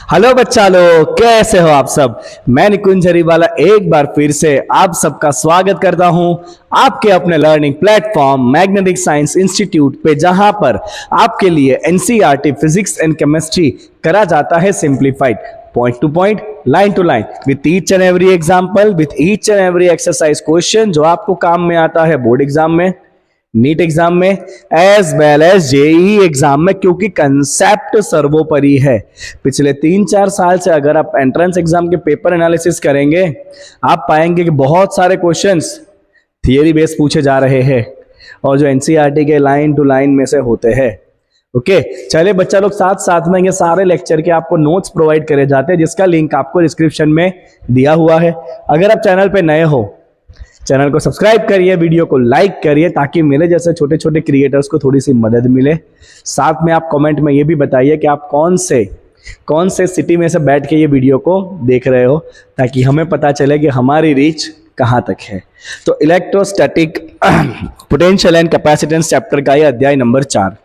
Hello बच्चा लोग, कैसे हो आप सब। मैं निकुंज हरीवाला एक बार फिर से आप सबका स्वागत करता हूं आपके अपने learning platform magnetic science institute पे, जहां पर आपके लिए एनसीईआरटी फिजिक्स एंड केमिस्ट्री करा जाता है simplified, point to point, line to line, with each and every example, with each and every exercise question जो आपको काम में आता है बोर्ड एग्जाम में, नीट एग्जाम में, as well as JEE exam में, क्योंकि कंसेप्ट सर्वोपरि है। पिछले 3-4 साल से अगर आप एंट्रेंस एग्जाम के पेपर एनालिसिस करेंगे, आप पाएंगे कि बहुत सारे क्वेश्चंस थियरी बेस्ड पूछे जा रहे हैं और जो एनसीईआरटी के लाइन टू लाइन में से होते हैं। ओके, चलिए बच्चा लोग, साथ साथ में ये सारे लेक्चर के आपको नोट्स प्रोवाइड करे जाते हैं, जिसका लिंक आपको डिस्क्रिप्शन में दिया हुआ है। अगर आप चैनल पे नए हो, चैनल को सब्सक्राइब करिए, वीडियो को लाइक करिए, ताकि मेरे जैसे छोटे छोटे क्रिएटर्स को थोड़ी सी मदद मिले। साथ में आप कमेंट में ये भी बताइए कि आप कौन से सिटी में से बैठ के ये वीडियो को देख रहे हो, ताकि हमें पता चले कि हमारी रीच कहाँ तक है। तो electrostatic potential and capacitance chapter का ये अध्याय नंबर 4।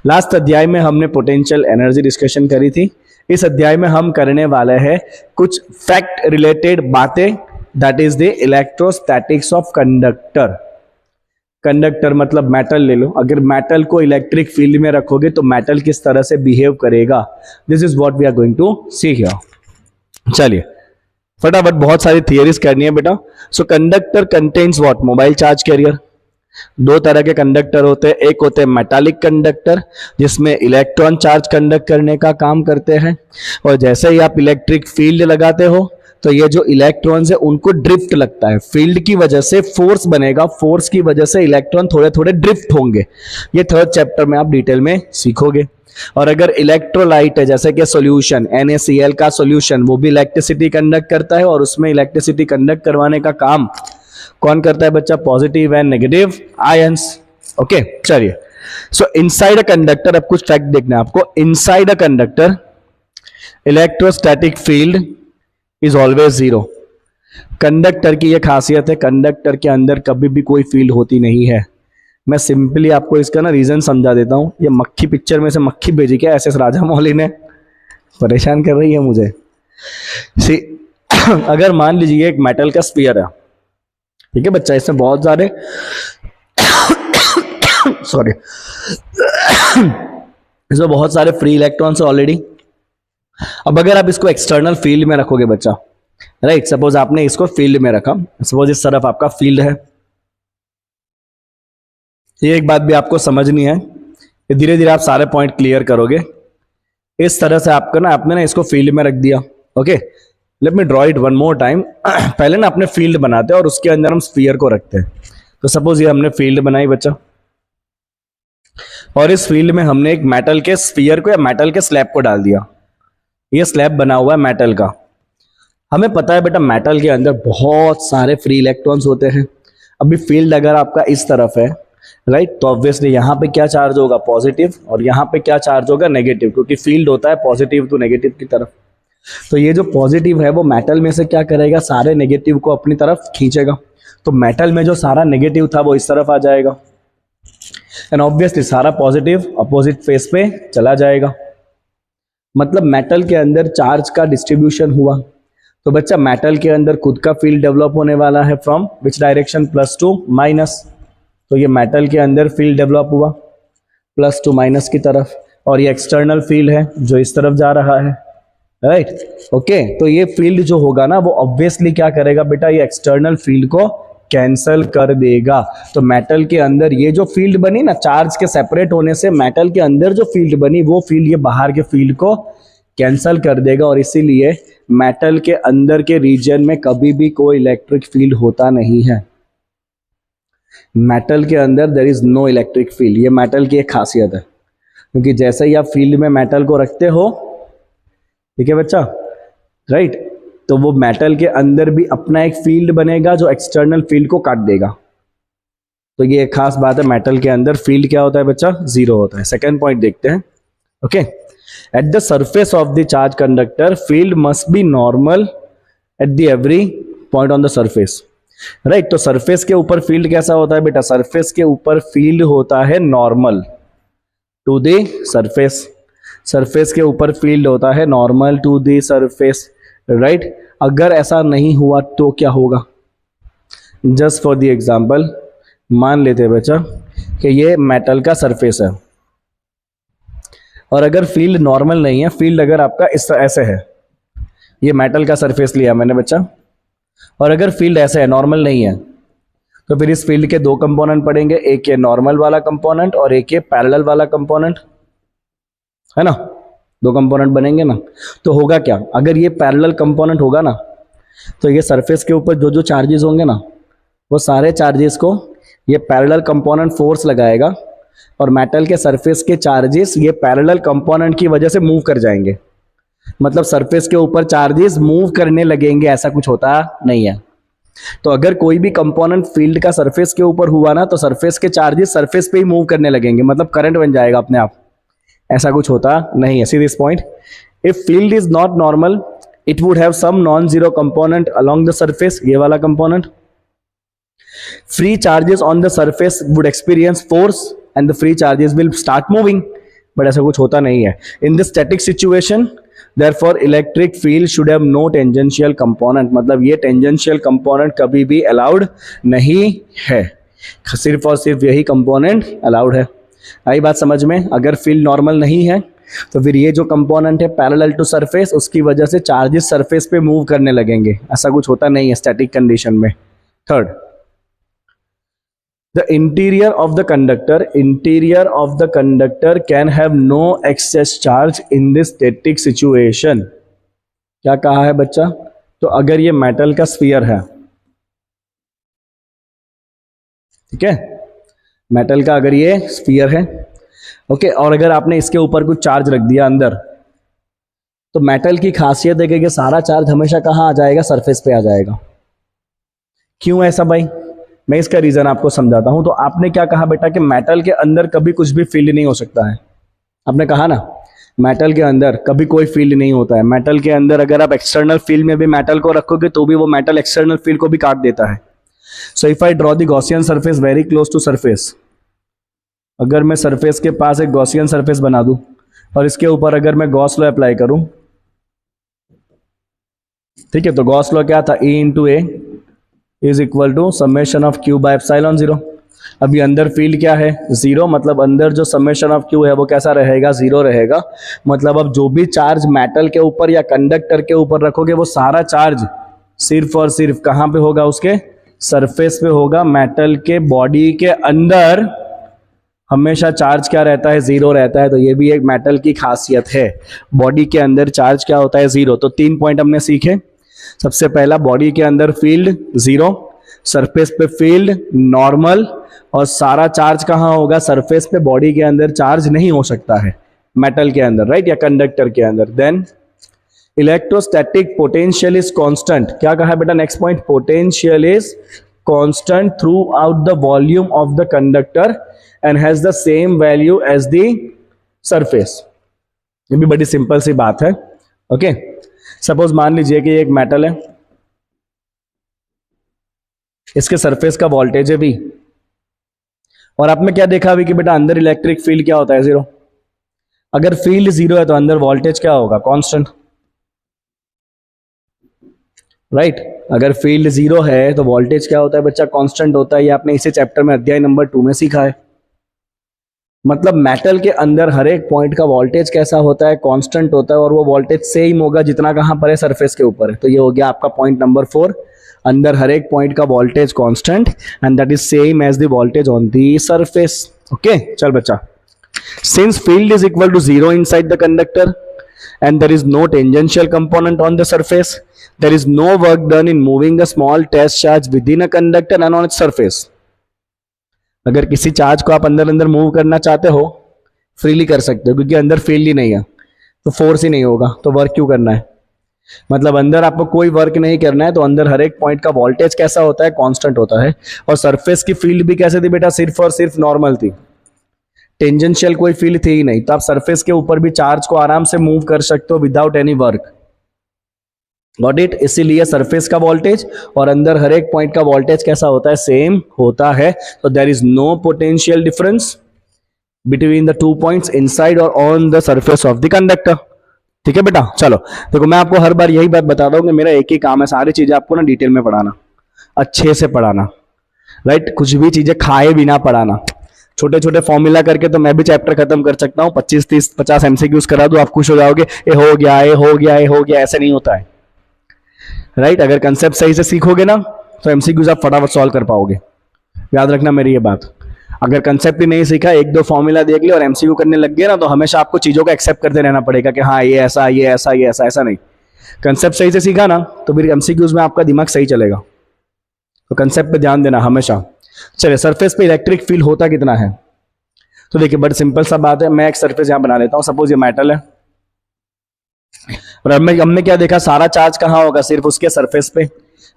लास्ट अध्याय में हमने पोटेंशियल एनर्जी डिस्कशन करी थी। इस अध्याय में हम करने वाले हैं कुछ फैक्ट रिलेटेड बातें, that is the electrostatics of conductor. Conductor मतलब मेटल ले लो। अगर मेटल को इलेक्ट्रिक फील्ड में रखोगे तो मेटल किस तरह से बिहेव करेगा, this is what we are going to see here. चलिए फटाफट, बहुत सारी थियरीज करनी है बेटा। So conductor contains what? Mobile charge carrier. दो तरह के कंडक्टर होते हैं, एक होते हैं मेटालिक कंडक्टर, जिसमें इलेक्ट्रॉन चार्ज कंडक्ट करने का काम करते हैं, और जैसे ही आप इलेक्ट्रिक फील्ड लगाते हो तो ये जो इलेक्ट्रॉन्स है उनको ड्रिफ्ट लगता है। फील्ड की वजह से फोर्स बनेगा, फोर्स की वजह से इलेक्ट्रॉन थोड़े थोड़े ड्रिफ्ट होंगे। ये थर्ड चैप्टर में आप डिटेल में सीखोगे। और अगर इलेक्ट्रोलाइट है, जैसे कि सॉल्यूशन NaCl का सॉल्यूशन, वो भी इलेक्ट्रिसिटी कंडक्ट करता है, और उसमें इलेक्ट्रिसिटी कंडक्ट करवाने का काम कौन करता है बच्चा? Positive and negative ions. Okay, चलिए। सो इनसाइड अ कंडक्टर, अब कुछ फैक्ट देखना है आपको। Inside a conductor electrostatic field is always zero. Conductor की यह खासियत है, कंडक्टर के अंदर कभी भी कोई फील्ड होती नहीं है। मैं सिंपली आपको इसका ना रीजन समझा देता हूं। ये मक्खी पिक्चर में से मक्खी भेजी क्या SS राजामौली ने, परेशान कर रही है मुझे। सी अगर मान लीजिए एक मेटल का स्फीयर है, ठीक है बच्चा, इसमें बहुत सारे सॉरी इसमें बहुत सारे फ्री इलेक्ट्रॉन्स है ऑलरेडी। अब अगर आप इसको एक्सटर्नल फील्ड में रखोगे बच्चा, राइट, सपोज आपने इसको फील्ड में रखा, सपोज इस तरफ आपका फील्ड है। ये एक बात भी आपको समझनी है, धीरे धीरे आप सारे पॉइंट क्लियर करोगे। इस तरह से आपने ना इसको फील्ड में रख दिया। Okay, late me draw it one more time. पहले ना अपने फील्ड बनाते हैं और उसके अंदर हम स्फीयर को रखते हैं। तो सपोज ये हमने फील्ड बनाई बच्चा, और इस फील्ड में हमने एक मेटल के स्फीयर को या मेटल के स्लैब को डाल दिया। ये स्लैब बना हुआ है मेटल का। हमें पता है बेटा, मेटल के अंदर बहुत सारे फ्री इलेक्ट्रॉन्स होते हैं। अभी फील्ड अगर आपका इस तरफ है, राइट, तो ऑब्वियसली यहाँ पे क्या चार्ज होगा? पॉजिटिव, और यहाँ पे क्या चार्ज होगा? नेगेटिव, क्योंकि फील्ड होता है पॉजिटिव टू नेगेटिव की तरफ। तो ये जो पॉजिटिव है वो मेटल में से क्या करेगा? सारे नेगेटिव को अपनी तरफ खींचेगा। तो मेटल में जो सारा नेगेटिव था वो इस तरफ आ जाएगा, एंड ऑब्वियसली सारा पॉजिटिव अपोजिट फेस पे चला जाएगा। मतलब मेटल के अंदर चार्ज का डिस्ट्रीब्यूशन हुआ। तो बच्चा मेटल के अंदर खुद का फील्ड डेवलप होने वाला है, from which direction? Plus to minus. तो ये मेटल के अंदर फील्ड डेवलप हुआ प्लस टू माइनस की तरफ, और ये एक्सटर्नल फील्ड है जो इस तरफ जा रहा है, राइट। ओके, तो ये फील्ड जो होगा ना वो ऑब्वियसली क्या करेगा बेटा? ये एक्सटर्नल फील्ड को कैंसल कर देगा। तो मेटल के अंदर ये जो फील्ड बनी ना, चार्ज के सेपरेट होने से मेटल के अंदर जो फील्ड बनी, वो फील्ड ये बाहर के फील्ड को कैंसल कर देगा, और इसीलिए मेटल के अंदर के रीजन में कभी भी कोई इलेक्ट्रिक फील्ड होता नहीं है। मेटल के अंदर there is no electric field. ये मेटल की एक खासियत है, क्योंकि जैसे ही आप फील्ड में मेटल को रखते हो, ठीक है बच्चा, राइट, तो वो मेटल के अंदर भी अपना एक फील्ड बनेगा जो एक्सटर्नल फील्ड को काट देगा। तो ये एक खास बात है, मेटल के अंदर फील्ड क्या होता है बच्चा? जीरो होता है। सेकेंड पॉइंट देखते हैं। Okay, at the surface of the charge conductor field must be normal at the every point on the surface, right. तो सरफेस के ऊपर फील्ड कैसा होता है बेटा? सरफेस के ऊपर फील्ड होता है normal to the surface. Surface के ऊपर फील्ड होता है normal to the surface, right. अगर ऐसा नहीं हुआ तो क्या होगा? जस्ट फॉर द एग्जांपल मान लेते हैं बच्चा कि ये मेटल का सरफेस है और अगर फील्ड नॉर्मल नहीं है, फील्ड अगर आपका इस ऐसे है, ये मेटल का सरफेस लिया मैंने बच्चा, और अगर फील्ड ऐसे है, नॉर्मल नहीं है, तो फिर इस फील्ड के दो कंपोनेंट पड़ेंगे, एक ये नॉर्मल वाला कंपोनेंट और एक ये पैरेलल वाला कंपोनेंट, है ना। दो कंपोनेंट बनेंगे ना। तो होगा क्या, अगर ये पैरेलल कंपोनेंट होगा ना, तो ये सरफेस के ऊपर जो जो चार्जेस होंगे ना, वो सारे चार्जेस को ये पैरेलल कंपोनेंट फोर्स लगाएगा और मेटल के सरफेस के चार्जेस ये पैरेलल कंपोनेंट की वजह से मूव कर जाएंगे। मतलब सरफेस के ऊपर चार्जेस मूव करने लगेंगे, ऐसा कुछ होता नहीं है। तो अगर कोई भी कंपोनेंट फील्ड का सरफेस के ऊपर हुआ ना, तो सरफेस के चार्जेस सरफेस पे ही मूव करने लगेंगे, मतलब करंट बन जाएगा अपने आप। ऐसा कुछ होता नहीं है। See this point, if field is not normal it would have some non zero component along the surface, ये वाला कंपोनेंट। Free charges on the surface would experience force and the free charges will start moving, but ऐसा कुछ होता नहीं है। In the static situation therefore electric field should have no tangential component, मतलब ये टेंजेंशियल कंपोनेंट कभी भी अलाउड नहीं है, सिर्फ और सिर्फ यही कंपोनेंट अलाउड है। आई बात समझ में? अगर फील्ड नॉर्मल नहीं है तो फिर ये जो कंपोनेंट है पैरेलल टू सरफेस, उसकी वजह से चार्जेस सरफेस पे मूव करने लगेंगे, ऐसा कुछ होता नहीं है स्टैटिक कंडीशन में। Third, the interior of the conductor can have no excess charge in this static situation। क्या कहा है बच्चा? तो अगर ये मेटल का स्फीयर है, ठीक है, मेटल का अगर ये स्फीयर है, ओके, और अगर आपने इसके ऊपर कुछ चार्ज रख दिया अंदर, तो मेटल की खासियत है कि सारा चार्ज हमेशा कहाँ आ जाएगा? सरफेस पे आ जाएगा। क्यों ऐसा भाई? मैं इसका रीजन आपको समझाता हूं। तो आपने क्या कहा बेटा कि मेटल के अंदर कभी कुछ भी फील्ड नहीं हो सकता है, आपने कहा ना, मेटल के अंदर कभी कोई फील्ड नहीं होता है। मेटल के अंदर अगर आप एक्सटर्नल फील्ड में भी मेटल को रखोगे तो भी वो मेटल एक्सटर्नल फील्ड को भी काट देता है। So if I draw the Gaussian surface very close to surface, अगर मैं सरफेस के पास एक गॉसियन सरफेस बना दूं और इसके ऊपर अगर मैं गॉस लॉ अप्लाई करूं, ठीक है, तो गॉस लॉ क्या था? E into A is equal to summation of Q by epsilon zero. अभी अंदर फील्ड क्या है? जीरो, मतलब अंदर जो समेशन ऑफ क्यू है वो कैसा रहेगा? जीरो रहेगा। मतलब अब जो भी चार्ज मेटल के ऊपर या कंडक्टर के ऊपर रखोगे वो सारा चार्ज सिर्फ और सिर्फ कहां पे होगा? उसके सरफेस पे होगा। मेटल के बॉडी के अंदर हमेशा चार्ज क्या रहता है? जीरो रहता है। तो ये भी एक मेटल की खासियत है, बॉडी के अंदर चार्ज क्या होता है? जीरो। तो 3 पॉइंट हमने सीखे। सबसे पहला, बॉडी के अंदर फील्ड जीरो, सरफेस पे फील्ड नॉर्मल, और सारा चार्ज कहां होगा? सरफेस पे। बॉडी के अंदर चार्ज नहीं हो सकता है मेटल के अंदर, राइट, या कंडक्टर के अंदर। Then electrostatic potential is constant. क्या कहा है बेटा? Next point, potential is constant throughout the volume of the conductor and has the same value as the surface. ये भी बड़ी सिंपल सी बात है। ओके, सपोज मान लीजिए कि एक मेटल है, इसके सरफेस का वोल्टेज है V, और आपने क्या देखा अभी कि बेटा अंदर इलेक्ट्रिक फील्ड क्या होता है? जीरो। अगर फील्ड जीरो है तो अंदर वोल्टेज क्या होगा? Constant, right. अगर फील्ड जीरो है तो वोल्टेज क्या होता है बच्चा? कांस्टेंट होता है। ये आपने इसी चैप्टर में अध्याय नंबर 2 में सीखा है। मतलब मेटल के अंदर हर एक पॉइंट का वोल्टेज कैसा होता है? कांस्टेंट होता है, और वो वोल्टेज सेम होगा जितना कहां पर है? सरफेस के ऊपर है। तो ये हो गया आपका पॉइंट नंबर 4। अंदर हर एक पॉइंट का voltage constant and that is same as the voltage on the surface. Okay, चल बच्चा, since field is equal to zero inside the conductor and there is no tangential component on the surface, there is no work done in moving a small test charge within a conductor and on its surface। अगर किसी charge को आप अंदर अंदर move करना चाहते हो, freely कर सकते हो, क्योंकि अंदर फील्ड ही नहीं है तो फोर्स ही नहीं होगा, तो वर्क क्यों करना है? मतलब अंदर आपको कोई वर्क नहीं करना है, तो अंदर हर एक पॉइंट का वोल्टेज कैसा होता है? कांस्टेंट होता है। और सरफेस की फील्ड भी कैसे थी बेटा? सिर्फ और सिर्फ नॉर्मल थी, टेंजेंशियल कोई फील्ड थी ही नहीं। तो आप सरफेस के ऊपर भी चार्ज को आराम से मूव कर सकते हो without any work. Got it? इसीलिए सरफेस का वोल्टेज और अंदर हर एक पॉइंट का वोल्टेज कैसा होता है? सेम होता है। तो there is no potential difference, between the 2 points inside और on the surface of the conductor. ठीक है बेटा, चलो देखो मैं आपको हर बार यही बात बताता हूँ कि मेरा एक ही काम है, सारी चीजें आपको ना डिटेल में पढ़ाना, अच्छे से पढ़ाना, राइट। कुछ भी चीजें खाए बिना पढ़ाना। छोटे छोटे फॉर्मूला करके तो मैं भी चैप्टर खत्म कर सकता हूँ, 25 30 50 एमसीक्यूज करा दूं, आप खुश हो जाओगे, ये हो गया ये हो गया ये हो गया, ऐसा नहीं होता है, राइट। अगर कंसेप्ट सही से सीखोगे ना तो एमसीक्यूज आप फटाफट सॉल्व कर पाओगे, याद रखना मेरी ये बात। अगर कंसेप्ट ही नहीं सीखा, एक दो फॉर्मूला देख लिया और एमसीक्यू करने लग गए ना, तो हमेशा आपको चीजों को एक्सेप्ट करते रहना पड़ेगा कि हाँ ये ऐसा ये ऐसा ये ऐसा, ऐसा नहीं। कंसेप्ट सही से सीखा ना तो फिर एमसीक्यूज में आपका दिमाग सही चलेगा, तो कंसेप्ट पे ध्यान देना हमेशा। चलिए, सरफेस पे इलेक्ट्रिक फील्ड होता कितना है, तो देखिए बड़ी सिंपल सा बात है, मैं एक सरफेस यहां बना लेता हूं, सपोज ये मेटल है, और हमने क्या देखा, सारा चार्ज कहां होगा, सिर्फ उसके सरफेस पे,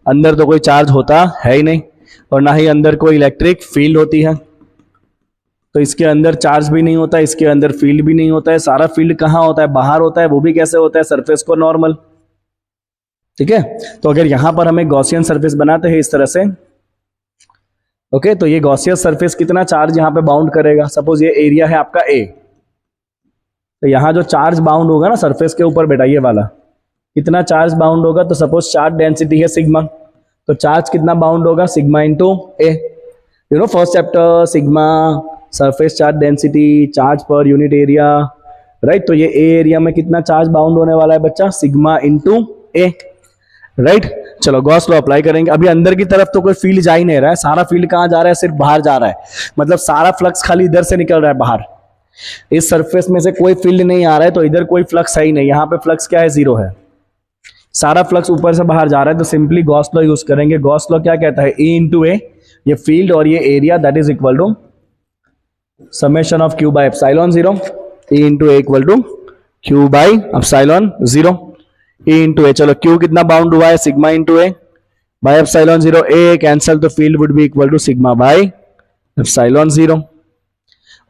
अंदर तो कोई चार्ज होता है ही नहीं, और ना ही अंदर कोई इलेक्ट्रिक फील्ड होती है, तो इसके अंदर चार्ज भी नहीं होता, इसके अंदर फील्ड भी नहीं होता है। सारा फील्ड कहां होता है, बाहर होता है, वो भी कैसे होता है, सरफेस को नॉर्मल। ठीक है, तो अगर यहां पर हम एक गॉसियन सरफेस बनाते हैं इस तरह से, ओके, तो ये गॉसियस सरफेस कितना चार्ज यहां पे बाउंड करेगा, सपोज ये एरिया है आपका ए, तो यहां जो चार्ज बाउंड होगा ना सरफेस के ऊपर बेटा, ये वाला कितना चार्ज बाउंड होगा, तो सपोज चार्ज डेंसिटी है सिग्मा, तो चार्ज कितना बाउंड होगा, sigma into A, you know first chapter, sigma surface charge density, charge per unit area, right. तो ये ए एरिया में कितना चार्ज बाउंड होने वाला है बच्चा, सिग्मा इंटू ए, राइट। चलो गॉस लॉ अप्लाई करेंगे। अभी अंदर की तरफ तो कोई फील्ड जा ही नहीं रहा है, सारा फील्ड कहां जा रहा है, सिर्फ बाहर जा रहा है, मतलब सारा फ्लक्स खाली इधर से निकल रहा है बाहर, इस सरफेस में से कोई फील्ड नहीं आ रहा है, तो इधर कोई फ्लक्स है ही नहीं, यहां पे फ्लक्स क्या है, जीरो है, सारा फ्लक्स ऊपर से बाहर जा रहा है, तो सिंपली गॉस लॉ यूज करेंगे। गॉस लॉ क्या कहता है, E इंटू ए, ये फील्ड और ये area, that is equal to summation of Q by epsilon zero, E into a equal to q by epsilon zero, E into a, चलो q कितना bound हुआ है, sigma into a by epsilon zero, a cancel, तो field would be equal to sigma by epsilon zero,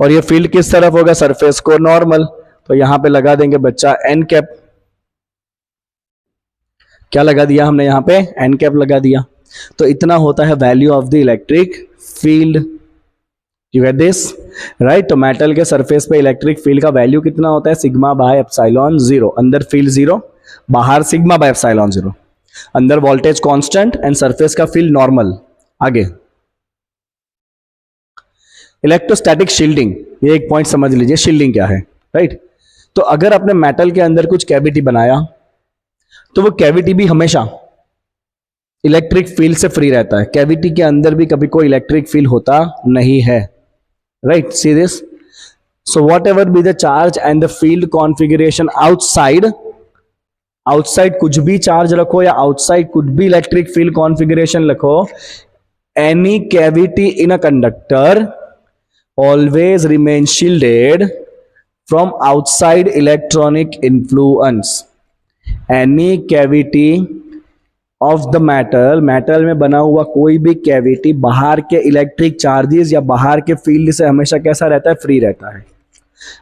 और ये field किस तरफ होगा, सरफेस को नॉर्मल, तो यहां पे लगा देंगे बच्चा एन कैप, क्या लगा दिया हमने यहाँ पे, एन कैप लगा दिया। तो इतना होता है value of the electric field, you get this, right. तो मेटल के सरफेस पे इलेक्ट्रिक फील्ड का वैल्यू कितना होता है, सिग्मा बाय एप्सिलॉन जीरो, अंदर फील्ड जीरो, बाहर सिग्मा बाय एप्सिलॉन जीरो, अंदर वोल्टेज कांस्टेंट एंड सरफेस का फील्ड नॉर्मल। आगे इलेक्ट्रोस्टैटिक शील्डिंग, ये एक पॉइंट समझ लीजिए, शील्डिंग क्या है, राइट। तो अगर आपने मेटल के अंदर कुछ कैविटी बनाया, तो वो कैविटी भी हमेशा इलेक्ट्रिक फील्ड से फ्री रहता है, कैविटी के अंदर भी कभी कोई इलेक्ट्रिक फील्ड होता नहीं है, right. See this, so what ever be the charge and the field configuration outside, outside कुछ भी चार्ज रखो या आउटसाइड कुछ भी इलेक्ट्रिक फील्ड कॉन्फिगरेशन रखो, any cavity in a conductor always remain shielded from outside electronic influence. Any cavity of the metal, metal में बना हुआ कोई भी कैविटी बाहर के इलेक्ट्रिक चार्जेस या बाहर के फील्ड से हमेशा कैसा रहता है, फ्री रहता है,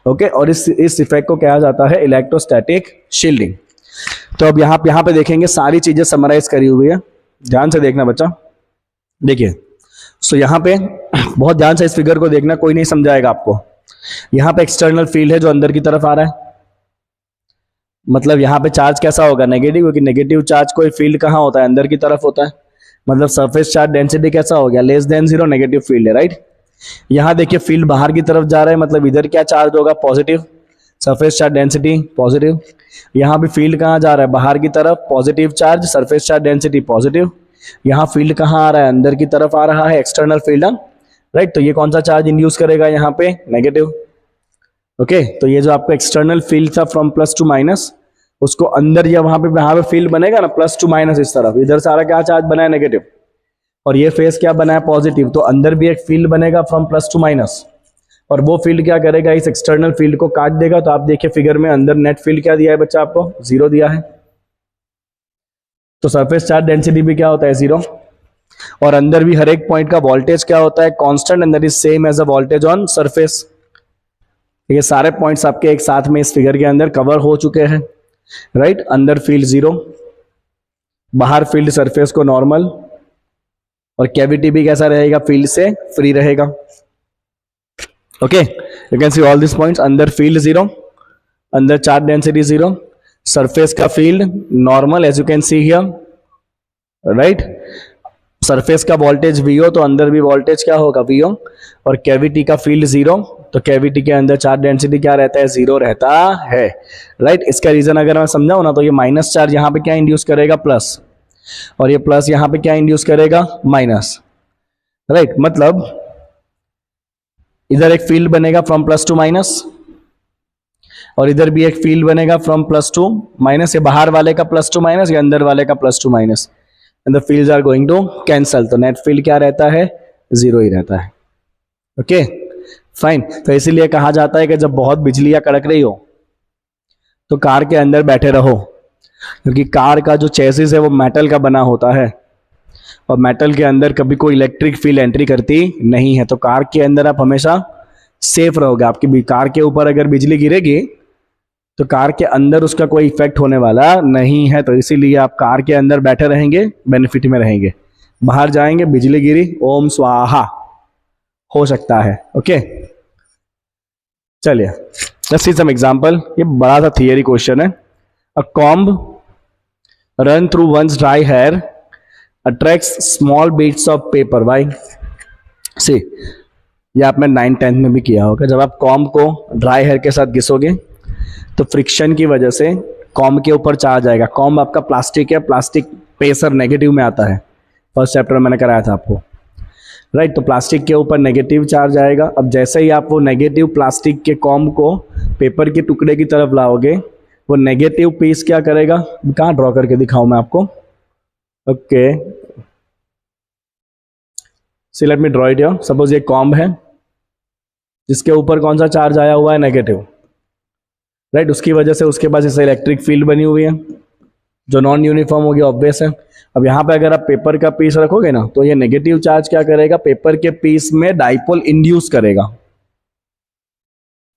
ओके। और इस इफेक्ट को कहा जाता है इलेक्ट्रोस्टैटिक शील्डिंग। तो अब यहां पे देखेंगे, सारी चीजें समराइज करी हुई है, ध्यान से देखना बच्चा, देखिए। सो यहां पे बहुत ध्यान से इस फिगर को देखना, कोई नहीं समझाएगा आपको। यहां पे एक्सटर्नल फील्ड है जो अंदर की तरफ आ रहा है, मतलब यहां पे चार्ज कैसा होगा, नेगेटिव, क्योंकि नेगेटिव चार्ज कोई फील्ड कहां होता है, अंदर की तरफ होता है, मतलब सरफेस चार्ज डेंसिटी कैसा हो गया, less than zero, negative field है, राइट। यहां देखिए फील्ड बाहर की तरफ जा रहा है, मतलब इधर क्या चार्ज होगा, positive, surface charge density positive. यहां भी फील्ड कहां जा रहा है, बाहर की तरफ, positive charge, surface charge density positive. यहां फील्ड कहां आ रहा है, अंदर की तरफ आ रहा है, एक्सटर्नल फील्ड, राइट। तो ये कौन सा चार्ज इंड्यूस करेगा यहाँ पे, नेगेटिव, ओके। तो ये जो आपका एक्सटर्नल फील्ड था फ्रॉम प्लस टू माइनस, उसको अंदर या वहां पे फील्ड बनेगा ना, प्लस टू माइनस इस तरफ, इधर सारा क्या चार्ज बना है, नेगेटिव, और ये फेस क्या बना है, पॉजिटिव, तो अंदर भी एक फील्ड बनेगा फ्रॉम प्लस टू माइनस, और वो फील्ड क्या करेगा, इस एक्सटर्नल फील्ड को काट देगा। तो आप देखिए फिगर में अंदर नेट फील्ड क्या दिया है बच्चा आपको, जीरो दिया है, तो सरफेस चार्ज डेंसिटी भी क्या होता है, जीरो, और अंदर भी हर एक पॉइंट का वोल्टेज क्या होता है, constant, and that is same as a voltage on surface. ये सारे पॉइंट्स आपके एक साथ में इस फिगर के अंदर कवर हो चुके हैं, राइट। अंदर फील्ड जीरो, बाहर फील्ड सरफेस को नॉर्मल, और कैविटी भी कैसा रहेगा, फील्ड से फ्री रहेगा। Okay, you can see all these points. अंदर फील्ड जीरो, अंदर चार्ज डेंसिटी जीरो, सरफेस का field normal as you can see here, right. Surface का वोल्टेज वीओ, तो अंदर भी वोल्टेज क्या होगा वीओ, और कैविटी का फील्ड जीरो, तो कैविटी के अंदर चार्ज डेंसिटी क्या रहता है, जीरो रहता है, राइट। इसका रीजन अगर मैं समझाऊं ना, तो ये माइनस चार्ज यहाँ पे क्या इंड्यूस करेगा, प्लस, और ये प्लस यहाँ पे क्या इंड्यूस करेगा, माइनस, राइट। मतलब इधर एक फील्ड बनेगा फ्रॉम प्लस टू माइनस, और इधर भी एक फील्ड बनेगा फ्रॉम प्लस टू माइनस। ये बाहर वाले का प्लस टू माइनस, ये अंदर वाले का plus to minus, and the fields are going to cancel, तो नेट फील्ड क्या रहता है, जीरो ही रहता है। Okay fine. तो इसीलिए कहा जाता है कि जब बहुत बिजलियां कड़क रही हो तो कार के अंदर बैठे रहो, क्योंकि कार का जो चेसिस है वो मेटल का बना होता है, और मेटल के अंदर कभी कोई इलेक्ट्रिक फील्ड एंट्री करती नहीं है, तो कार के अंदर आप हमेशा सेफ रहोगे। आपकी कार के ऊपर अगर बिजली गिरेगी तो कार के अंदर उसका कोई इफेक्ट होने वाला नहीं है, तो इसीलिए आप कार के अंदर बैठे रहेंगे, बेनिफिट में रहेंगे। बाहर जाएंगे, बिजली गिरी, ओम स्वाहा हो सकता है। ओके चलिए लेट्स सी सम एग्जांपल। ये बड़ा सा थियरी क्वेश्चन है। A comb run through once dry hair attracts small bits of paper by, see ये आपने 9th-10th में भी किया होगा। जब आप कॉम्ब को ड्राई हेयर के साथ घिसोगे तो फ्रिक्शन की वजह से कॉम्ब के ऊपर चार्ज आएगा। कॉम्ब आपका प्लास्टिक है, प्लास्टिक पेसर नेगेटिव में आता है, फर्स्ट चैप्टर में मैंने कराया था आपको, राइट। तो प्लास्टिक के ऊपर नेगेटिव चार्ज आएगा। अब जैसे ही आप वो नेगेटिव प्लास्टिक के कॉम्ब को पेपर के टुकड़े की तरफ लाओगे, वो नेगेटिव पीस क्या करेगा, कहाँ ड्रॉ करके दिखाऊं मैं आपको, okay see let me draw it here. Suppose ये कॉम्ब है जिसके ऊपर कौन सा चार्ज आया हुआ है, नेगेटिव, राइट। उसकी वजह से उसके पास इसे इलेक्ट्रिक फील्ड बनी हुई है जो नॉन यूनिफॉर्म होगी, ऑब्वियस है। अब यहाँ पे अगर आप पेपर का पीस रखोगे ना, तो ये नेगेटिव चार्ज क्या करेगा, पेपर के पीस में डाइपोल इंड्यूस करेगा,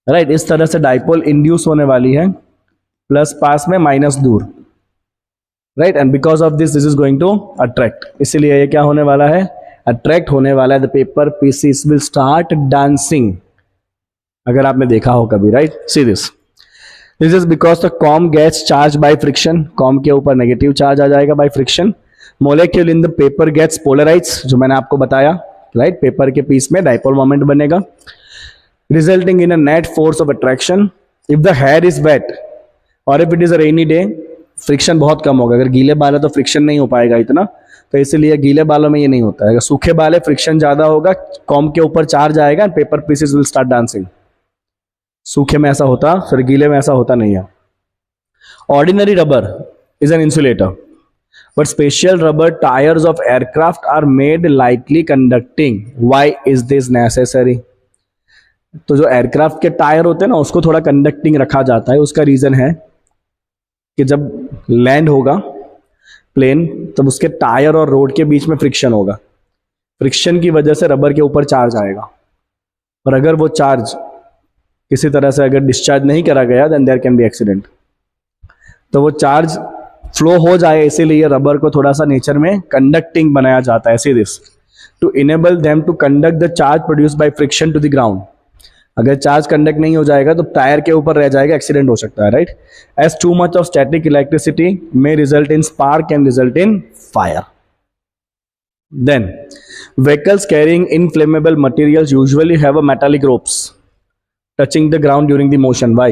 राइट। इस तरह से डाइपोल इंड्यूस होने वाली है, प्लस पास में माइनस दूर, right. And because of this is going to attract, इसीलिए ये क्या होने वाला है, अट्रैक्ट होने वाला है। The paper pieces will start dancing, अगर आपने देखा हो कभी, right. See this is because the comb gets charge by friction, comb के ऊपर नेगेटिव चार्ज आ जाएगा by friction. Molecule in the paper gets polarized, जो मैंने आपको बताया, राइट। पेपर के पीस में डाइपोल मोमेंट बनेगा, resulting in a net force of attraction. If the hair is wet और if it is a rainy day, friction बहुत कम होगा। अगर गीले बाल है तो फ्रिक्शन नहीं हो पाएगा इतना, तो इसीलिए गीले बालों में ये नहीं होता है। अगर सूखे बाल है फ्रिक्शन ज्यादा होगा, कॉम्ब के ऊपर चार्ज आएगा and paper pieces will start dancing. सूखे में ऐसा होता, फिर गीले में ऐसा होता नहीं है। Ordinary rubber is an insulator, but special rubber tyres of aircraft are made lightly conducting. Why is this necessary? तो जो एयरक्राफ्ट के टायर होते हैं ना, उसको थोड़ा कंडक्टिंग रखा जाता है। उसका रीजन है कि जब लैंड होगा प्लेन, तब उसके टायर और रोड के बीच में फ्रिक्शन होगा। फ्रिक्शन की वजह से रबर के ऊपर चार्ज आएगा, और अगर वो चार्ज किसी तरह से अगर डिस्चार्ज नहीं करा गया, then there can be accident. तो वो चार्ज फ्लो हो जाए, इसीलिए रबर को थोड़ा सा नेचर में कंडक्टिंग बनाया जाता है। See this to enable them to conduct the charge produce by friction to the ground. अगर चार्ज कंडक्ट नहीं हो जाएगा तो टायर के ऊपर रह जाएगा, एक्सीडेंट हो सकता है, right. As too much of static electricity may result in spark and result in fire. Then vehicles carrying inflammable materials usually have a metallic ropes touching the ground during the motion. Why?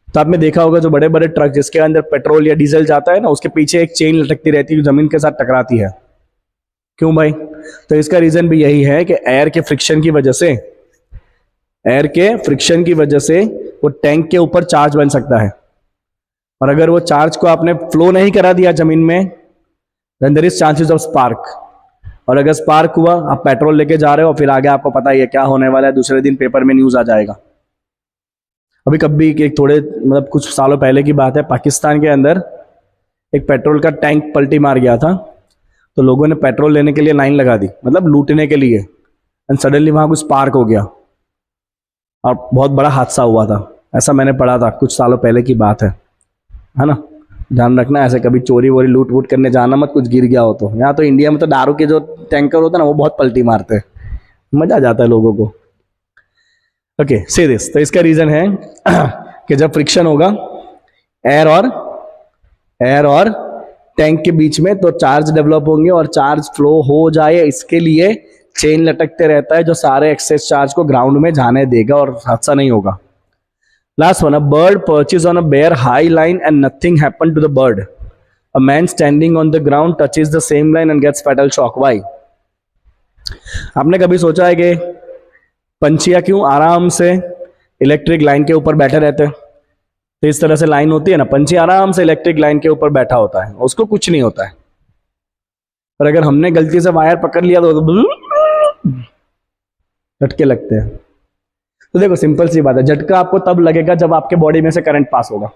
तो आपने देखा होगा जो बड़े बड़े truck जिसके अंदर petrol या डीजल जाता है ना, उसके पीछे एक चेन लटकती रहती है जो जमीन के साथ टकराती है। क्यों भाई? तो इसका रीजन भी यही है कि एयर के फ्रिक्शन की वजह से वो टैंक के ऊपर चार्ज बन सकता है, और अगर वो चार्ज को आपने फ्लो नहीं करा दिया जमीन में, then there is chances of spark. और अगर स्पार्क हुआ, आप पेट्रोल लेके जा रहे हो, फिर आगे आपको पता ही है क्या होने वाला है, दूसरे दिन पेपर में न्यूज आ जाएगा। अभी कभी एक थोड़े मतलब कुछ सालों पहले की बात है, पाकिस्तान के अंदर एक पेट्रोल का टैंक पलटी मार गया था, तो लोगों ने पेट्रोल लेने के लिए लाइन लगा दी, मतलब लूटने के लिए, एंड सडनली वहां कुछ स्पार्क हो गया और बहुत बड़ा हादसा हुआ था। ऐसा मैंने पढ़ा था, कुछ सालों पहले की बात है ना। ध्यान रखना, ऐसे कभी चोरी वोरी लूट वूट करने जाना मत, कुछ गिर गया हो तो। यहाँ तो इंडिया में तो दारू के जो टैंकर होते हैं ना, वो बहुत पलटी मारते हैं, मजा आ जाता है लोगों को। ओके से दिस, तो इसका रीजन है कि जब फ्रिक्शन होगा एयर और टैंक के बीच में, तो चार्ज डेवलप होंगे और चार्ज फ्लो हो जाए, इसके लिए चेन लटकते रहता है जो सारे एक्सेस चार्ज को ग्राउंड में जाने देगा और हादसा नहीं होगा। Last one, a bird perches on a bare high line and nothing happen to the bird. A man standing on the ground touches the same line and gets fatal shock. Why? आपने कभी सोचा है कि पंछियां क्यों आराम से electric line के ऊपर बैठे रहते हैं? तो इस तरह से लाइन होती है ना, पंछी आराम से इलेक्ट्रिक लाइन के ऊपर बैठा होता है, उसको कुछ नहीं होता है। पर अगर हमने गलती से वायर पकड़ लिया तो झटके लगते हैं। तो देखो सिंपल सी बात है, झटका आपको तब लगेगा जब आपके बॉडी में से करंट पास होगा।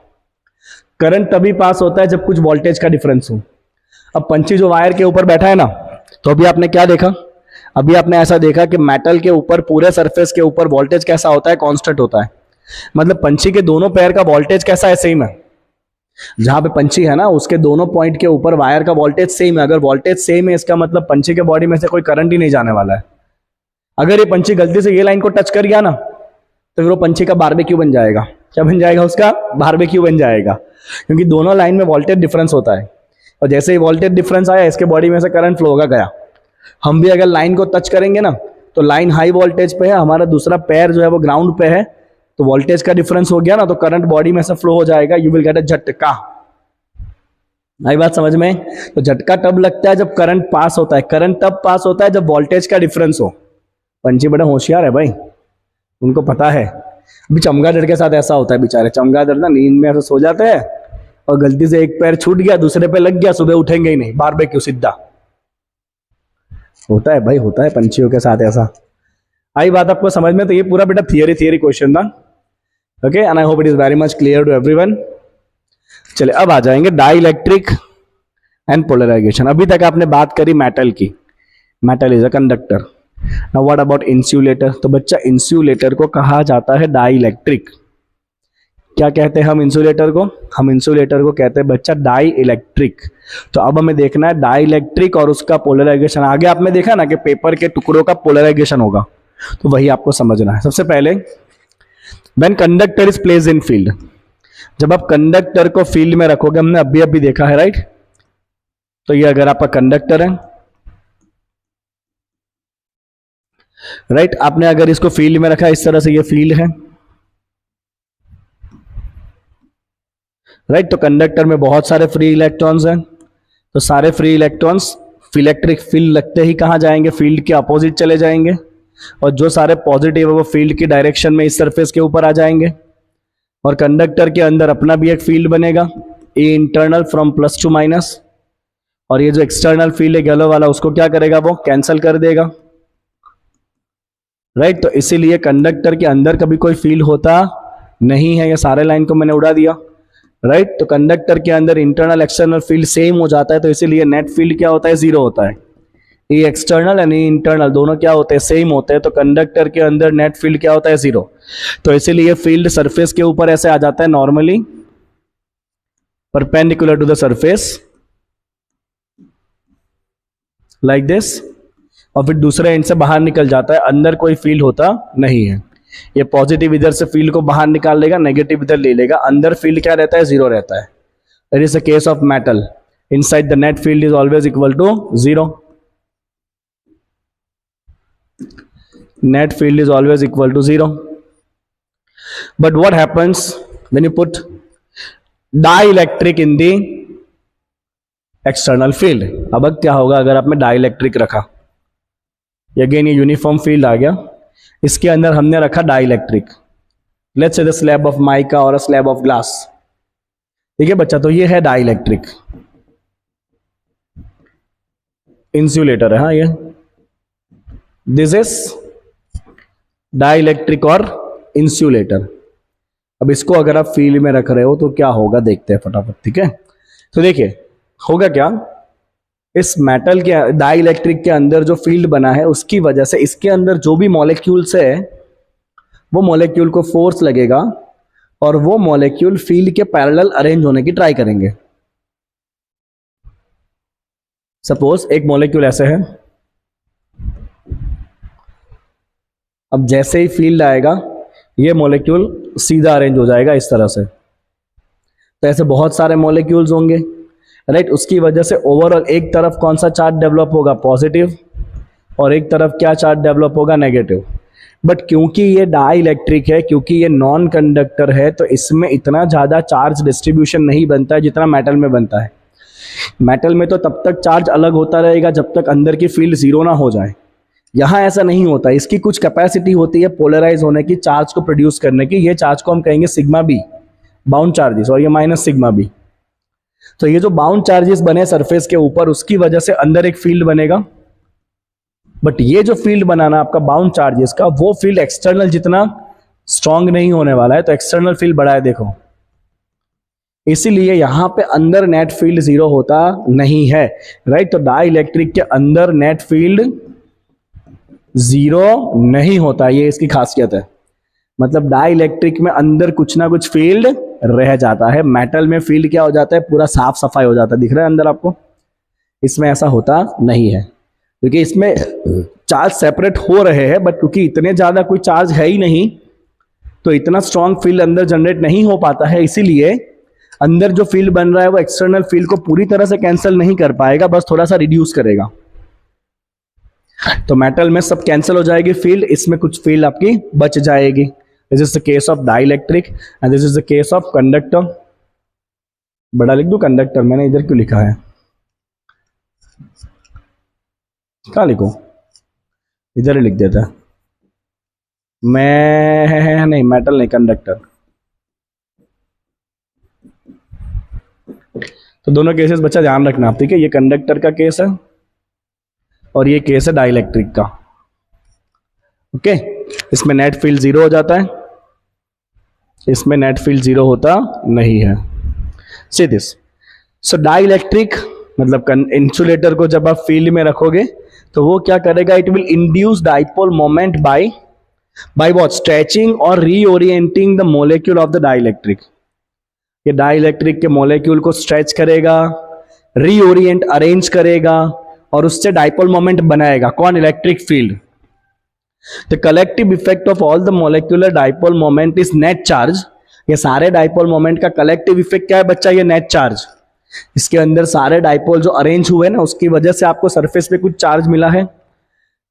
करंट तभी पास होता है जब कुछ वोल्टेज का डिफरेंस हो। अब पंछी जो वायर के ऊपर बैठा है ना, तो अभी आपने क्या देखा? अभी आपने ऐसा देखा कि मेटल के ऊपर, पूरे सरफेस के ऊपर वोल्टेज कैसा होता है? कांस्टेंट होता है। मतलब पंछी के दोनों पैर का वोल्टेज कैसा है? सेम है। जहां पे पंछी है ना, उसके दोनों पॉइंट के ऊपर वायर का वोल्टेज सेम है। अगर वोल्टेज सेम है, इसका मतलब पंछी के बॉडी में से कोई करंट ही नहीं जाने वाला है। अगर ये पंछी गलती से ये लाइन को टच कर गया ना, तो फिर वो पंछी का बारबेक्यू बन जाएगा। क्या बन जाएगा? उसका बारबेक्यू बन जाएगा, क्योंकि दोनों लाइन में वोल्टेज डिफरेंस होता है। और जैसे ही वोल्टेज डिफरेंस आया, इसके बॉडी में से करंट फ्लो होगा गया। हम भी अगर लाइन को टच करेंगे ना, तो लाइन हाई वोल्टेज पे है, हमारा दूसरा पैर जो है वो ग्राउंड पे है, तो वोल्टेज का डिफरेंस हो गया ना, तो करंट बॉडी में से फ्लो हो जाएगा। यू विल गेट अ झटका। आई बात समझ में? तो झटका तब लगता है जब करंट पास होता है। करंट तब पास होता है जब वोल्टेज का डिफरेंस हो। पंछी बड़े होशियार है भाई, उनको पता है। अभी चमगादड़ के साथ ऐसा होता है, बेचारे चमगादड़ ना नींद में ऐसे सो जाते हैं और गलती से एक पैर छूट गया, दूसरे पे लग गया, सुबह उठेंगे ही नहीं, बारबेक्यू सीधा। होता है भाई, होता है पंछियों के साथ ऐसा। आई बात आपको समझ में? तो ये पूरा बेटा थियरी क्वेश्चन था। Okay, and I hope it is very much clear to everyone. चलिए अब आ जाएंगे डाइलेक्ट्रिक एंड पोलराइजेशन। अभी तक आपने बात करी मेटल की, metal is a conductor. Now what about insulator? तो बच्चा इंसुलेटर को कहा जाता है डाइलेक्ट्रिक। क्या कहते हैं हम इंसुलेटर को? हम इंसुलेटर को कहते हैं बच्चा डाई इलेक्ट्रिक। तो अब हमें देखना है डाई इलेक्ट्रिक और उसका पोलराइजेशन। आगे आपने देखा ना कि पेपर के टुकड़ों का पोलराइजेशन होगा, तो वही आपको समझना है। सबसे पहले, when conductor is placed in field, जब आप कंडक्टर को फील्ड में रखोगे, हमने अभी अभी देखा है राइट। तो ये अगर आपका कंडक्टर है राइट, आपने अगर इसको फील्ड में रखा, इस तरह से ये फील्ड है राइट। तो कंडक्टर में बहुत सारे फ्री इलेक्ट्रॉन्स हैं, तो सारे फ्री इलेक्ट्रॉन्स इलेक्ट्रिक फील्ड लगते ही कहां जाएंगे? फील्ड के अपोजिट चले जाएंगे। और जो सारे पॉजिटिव है वो फील्ड की डायरेक्शन में इस सरफेस के ऊपर आ जाएंगे। और कंडक्टर के अंदर अपना भी एक फील्ड बनेगा, a internal from plus to minus. और ये जो एक्सटर्नल फील्ड है येलो वाला, उसको क्या करेगा? वो कैंसल कर देगा राइट। तो इसीलिए कंडक्टर के अंदर कभी कोई फील्ड होता नहीं है। ये सारे लाइन को मैंने उड़ा दिया राइट। तो कंडक्टर के अंदर इंटरनल एक्सटर्नल फील्ड सेम हो जाता है, तो इसीलिए नेट फील्ड क्या होता है? जीरो होता है। ये एक्सटर्नल एंड इंटरनल दोनों क्या होते हैं? सेम होते हैं। तो कंडक्टर के अंदर नेट फील्ड क्या होता है? जीरो। तो इसीलिए फील्ड सरफेस के ऊपर ऐसे आ जाता है normally, perpendicular to the surface like this, और फिर दूसरे एंड से बाहर निकल जाता है। अंदर कोई फील्ड होता नहीं है। ये पॉजिटिव इधर से फील्ड को बाहर निकाल लेगा, नेगेटिव इधर ले लेगा। अंदर फील्ड क्या रहता है? जीरो रहता है। It is the case of metal. Inside the net field is always equal to zero. Net field is always equal to zero. But what happens when you put dielectric in the external field? अब क्या होगा अगर आपने dielectric रखा? Again ये uniform field आ गया, इसके अंदर हमने रखा dielectric. Let's say the slab of mica और स्लैब ऑफ ग्लास। ठीक है बच्चा, तो ये है डाइलेक्ट्रिक इंसुलेटर है। हाँ, ये दिस इज डाइलेक्ट्रिक और इंसुलेटर। अब इसको अगर आप फील्ड में रख रहे हो तो क्या होगा देखते हैं फटाफट। ठीक है, तो देखिए होगा क्या, इस मेटल के डाइलेक्ट्रिक के अंदर जो फील्ड बना है उसकी वजह से इसके अंदर जो भी मॉलिक्यूल्स है वो मॉलिक्यूल को फोर्स लगेगा और वो मॉलिक्यूल फील्ड के पैरेलल अरेंज होने की ट्राई करेंगे। सपोज एक मॉलिक्यूल ऐसे है, अब जैसे ही फील्ड आएगा ये मॉलिक्यूल सीधा अरेंज हो जाएगा इस तरह से। तो ऐसे बहुत सारे मॉलिक्यूल्स होंगे, राइट। उसकी वजह से ओवरऑल एक तरफ कौन सा चार्ज डेवलप होगा, पॉजिटिव, और एक तरफ क्या चार्ज डेवलप होगा, नेगेटिव। बट क्योंकि ये डाई इलेक्ट्रिक है, क्योंकि ये नॉन कंडक्टर है, तो इसमें इतना ज़्यादा चार्ज डिस्ट्रीब्यूशन नहीं बनता है जितना मेटल में बनता है। मेटल में तो तब तक चार्ज अलग होता रहेगा जब तक अंदर की फील्ड जीरो ना हो जाए। यहाँ ऐसा नहीं होता, इसकी कुछ कैपेसिटी होती है पोलराइज होने की, चार्ज को प्रोड्यूस करने की। ये चार्ज को हम कहेंगे सिग्मा बी, बाउंड चार्जेस, और ये माइनस सिग्मा बी। तो ये जो बाउंड चार्जेस बने सरफेस के ऊपर, उसकी वजह से अंदर एक फील्ड बनेगा। बट ये जो फील्ड बनाना आपका बाउंड चार्जेस का, वो फील्ड एक्सटर्नल जितना स्ट्रांग नहीं होने वाला है, तो एक्सटर्नल फील्ड बड़ा है, देखो। इसीलिए यहां पे अंदर नेट फील्ड जीरो होता नहीं है, राइट। तो डाई इलेक्ट्रिक के अंदर नेट फील्ड जीरो नहीं होता, ये इसकी खासियत है। मतलब डाई इलेक्ट्रिक में अंदर कुछ ना कुछ फील्ड रह जाता है। मेटल में फील्ड क्या हो जाता है, पूरा साफ सफाई हो जाता है। दिख रहा है अंदर आपको? इसमें ऐसा होता नहीं है, क्योंकि इसमें चार्ज सेपरेट हो रहे हैं, बट क्योंकि इतने ज्यादा कोई चार्ज है ही नहीं, तो इतना स्ट्रॉन्ग फील्ड अंदर जनरेट नहीं हो पाता है। इसीलिए अंदर जो फील्ड बन रहा है वो एक्सटर्नल फील्ड को पूरी तरह से कैंसिल नहीं कर पाएगा, बस थोड़ा सा रिड्यूस करेगा। तो मेटल में सब कैंसिल हो जाएगी फील्ड, इसमें कुछ फील्ड आपकी बच जाएगी। This is the case of dielectric and this is the case of conductor. बड़ा लिख दूं कंडक्टर, मैंने इधर क्यों लिखा है, क्या लिखूं, इधर ही लिख देता है मैं, नहीं मेटल नहीं, कंडक्टर। तो दोनों केसेस बच्चा ध्यान रखना आप, ठीक है। ये कंडक्टर का केस है और ये केस है डाइलेक्ट्रिक का, ओके। इसमें नेट फील्ड जीरो हो जाता है, इसमें नेट फील्ड जीरो होता नहीं है। See this. सो डाइलेक्ट्रिक मतलब इंसुलेटर को जब आप फील्ड में रखोगे तो वो क्या करेगा, it will induce dipole moment by what, stretching और reorienting the molecule of the dielectric. ये डाइलेक्ट्रिक के मोलेक्यूल को स्ट्रेच करेगा, रीओरिएंट अरेंज करेगा और उससे डाइपोल मोमेंट बनाएगा। कौन, electric field. The collective effect of all the molecular dipole moment is net charge. ये सारे डाइपोल मोमेंट का कलेक्टिव इफेक्ट क्या है बच्चा, ये नेट चार्ज। इसके अंदर सारे डाइपोल जो अरेंज हुए ना, उसकी वजह से आपको सरफेस पे कुछ चार्ज मिला है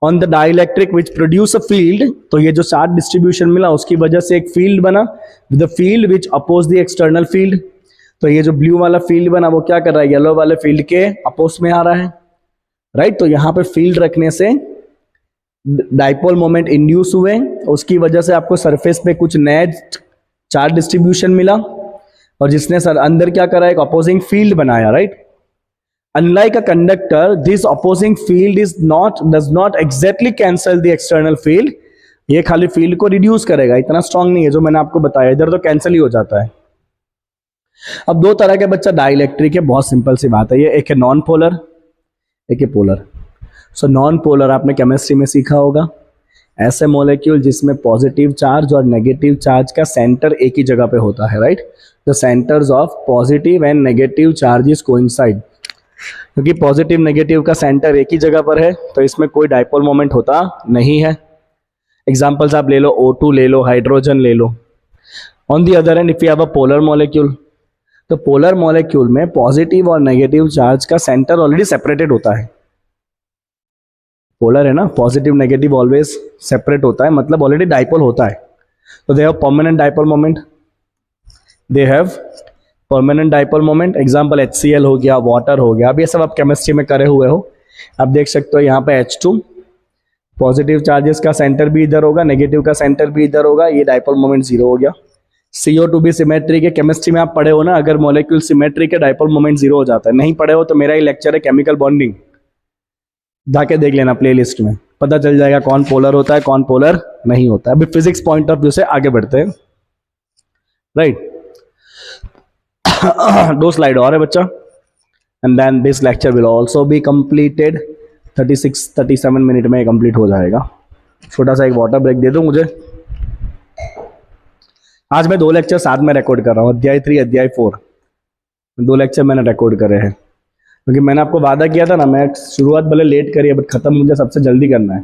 on the dielectric which produce a field. तो ये जो चार्ज डिस्ट्रीब्यूशन मिला उसकी वजह से एक फील्ड बना, the field which oppose the external field. तो ये जो ब्लू वाला फील्ड बना वो क्या कर रहा है, येलो वाले फील्ड के अपोज में आ रहा है, राइट। तो यहां पे फील्ड रखने से डाइपोल मोमेंट इंड्यूस हुए, उसकी वजह से आपको सरफेस पे कुछ नए चार्ज डिस्ट्रीब्यूशन मिला, और जिसने सर अंदर क्या करा, एक अपोजिंग फील्ड बनाया, right. Unlike a conductor, this opposing field does not exactly cancel the external field. ये खाली फील्ड को रिड्यूस करेगा, इतना स्ट्रांग नहीं है जो मैंने आपको बताया, इधर तो कैंसिल ही हो जाता है। अब दो तरह के बच्चा डाइलेक्ट्रिक है, बहुत सिंपल सी बात है ये, एक है नॉन पोलर, एक है पोलर। सो नॉन पोलर आपने केमिस्ट्री में सीखा होगा, ऐसे मॉलिक्यूल जिसमें पॉजिटिव चार्ज और नेगेटिव चार्ज का सेंटर एक ही जगह पे होता है, right. The centres of positive and negative charges coincide. क्योंकि पॉजिटिव नेगेटिव का सेंटर एक ही जगह पर है तो इसमें कोई डाइपोल मोमेंट होता नहीं है। एग्जांपल्स आप ले लो, O2 ले लो, हाइड्रोजन ले लो। On the other hand if you have a polar molecule, तो पोलर मॉलिक्यूल में पॉजिटिव और नेगेटिव चार्ज का सेंटर ऑलरेडी सेपरेटेड होता है। पोलर है ना, पॉजिटिव नेगेटिव ऑलवेज सेपरेट होता है, मतलब ऑलरेडी डाइपोल होता है। तो they have permanent dipole moment, they have permanent dipole moment. Example HCl हो गया, वाटर हो गया, अब ये सब आप केमिस्ट्री में करे हुए हो। आप देख सकते हो यहाँ पे H2, पॉजिटिव चार्जेस का सेंटर भी इधर होगा, नेगेटिव का सेंटर भी इधर होगा, ये डाइपोल मोमेंट जीरो हो गया। CO2 भी सिमेट्रिक है, केमिस्ट्री में आप पढ़े हो ना, अगर मॉलिक्यूल सिमेट्रिक है डाइपोल मोमेंट जीरो हो जाता है। नहीं पढ़े हो तो मेरा ही लेक्चर है केमिकल बॉन्डिंग, जाके देख लेना प्लेलिस्ट में, पता चल जाएगा कौन पोलर होता है कौन पोलर नहीं होता है। अभी फिजिक्स पॉइंट ऑफ व्यू से आगे बढ़ते हैं, राइट। दो स्लाइड और है बच्चा, and then this lecture will also be completed. 36-37 minute में कंप्लीट हो जाएगा। छोटा सा एक वाटर ब्रेक दे दो मुझे। आज मैं 2 लेक्चर साथ में रिकॉर्ड कर रहा हूँ, अध्याय 3 अध्याय 4, 2 लेक्चर मैंने रिकॉर्ड करे हैं, क्योंकि मैंने आपको वादा किया था ना, मैं शुरुआत भले लेट करी है बट खत्म मुझे सबसे जल्दी करना है।